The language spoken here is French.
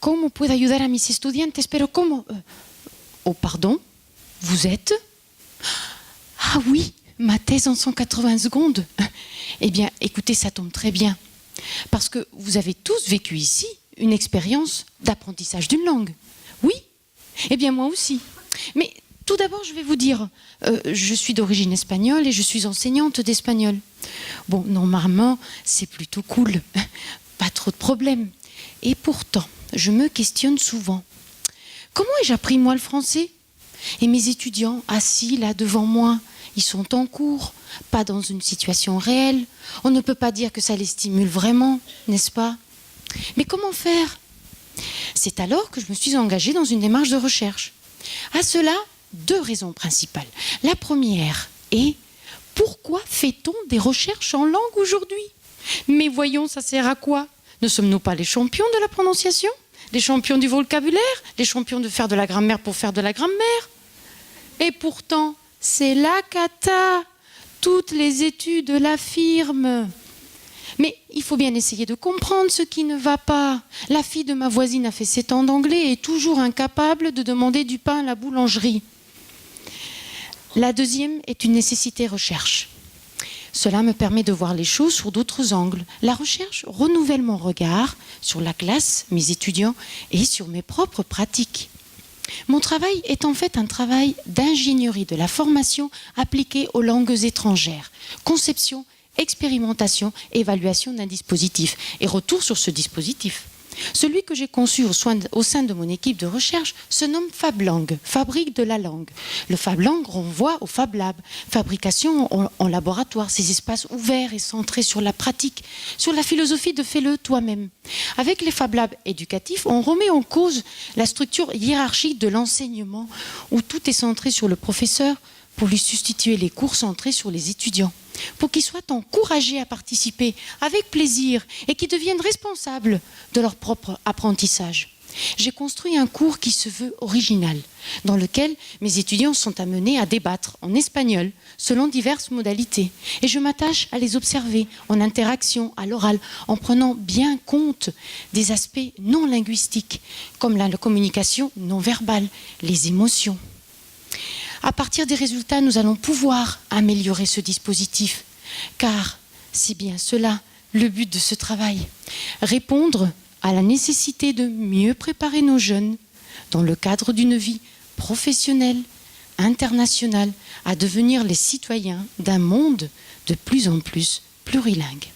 ¿Cómo puedo ayudar a mis estudiantes? Pero ¿cómo? Oh, pardon, vous êtes? Ah oui, ma thèse en 180 secondes. Eh bien, écoutez, ça tombe très bien. Parce que vous avez tous vécu ici une expérience d'apprentissage d'une langue. Oui? Eh bien, moi aussi. Mais tout d'abord, je vais vous dire, je suis d'origine espagnole et je suis enseignante d'espagnol. Bon, normalement, c'est plutôt cool. Pas trop de problèmes. Et pourtant, je me questionne souvent. Comment ai-je appris, moi, le français? Et mes étudiants, assis là devant moi, ils sont en cours, pas dans une situation réelle. On ne peut pas dire que ça les stimule vraiment, n'est-ce pas? Mais comment faire? C'est alors que je me suis engagée dans une démarche de recherche. À cela, 2 raisons principales. La première est, pourquoi fait-on des recherches en langue aujourd'hui? Mais voyons, ça sert à quoi? Ne sommes-nous pas les champions de la prononciation? Les champions du vocabulaire? Les champions de faire de la grammaire pour faire de la grammaire? Et pourtant, c'est la cata. Toutes les études l'affirment. Mais il faut bien essayer de comprendre ce qui ne va pas. La fille de ma voisine a fait 7 ans d'anglais et est toujours incapable de demander du pain à la boulangerie. La deuxième est une nécessité recherche. Cela me permet de voir les choses sous d'autres angles. La recherche renouvelle mon regard sur la classe, mes étudiants et sur mes propres pratiques. Mon travail est en fait un travail d'ingénierie de la formation appliquée aux langues étrangères. Conception, expérimentation, évaluation d'un dispositif. Et retour sur ce dispositif. Celui que j'ai conçu au sein de mon équipe de recherche se nomme FabLangue, fabrique de la langue. Le FabLangue renvoie au Fab Lab, fabrication en laboratoire, ces espaces ouverts et centrés sur la pratique, sur la philosophie de fais-le toi-même. Avec les Fab Labs éducatifs, on remet en cause la structure hiérarchique de l'enseignement, où tout est centré sur le professeur pour lui substituer les cours centrés sur les étudiants, pour qu'ils soient encouragés à participer avec plaisir et qu'ils deviennent responsables de leur propre apprentissage. J'ai construit un cours qui se veut original, dans lequel mes étudiants sont amenés à débattre en espagnol selon diverses modalités. Et je m'attache à les observer en interaction, à l'oral, en prenant bien compte des aspects non linguistiques, comme la communication non verbale, les émotions. À partir des résultats, nous allons pouvoir améliorer ce dispositif, car c'est bien cela le but de ce travail. Répondre à la nécessité de mieux préparer nos jeunes dans le cadre d'une vie professionnelle, internationale, à devenir les citoyens d'un monde de plus en plus plurilingue.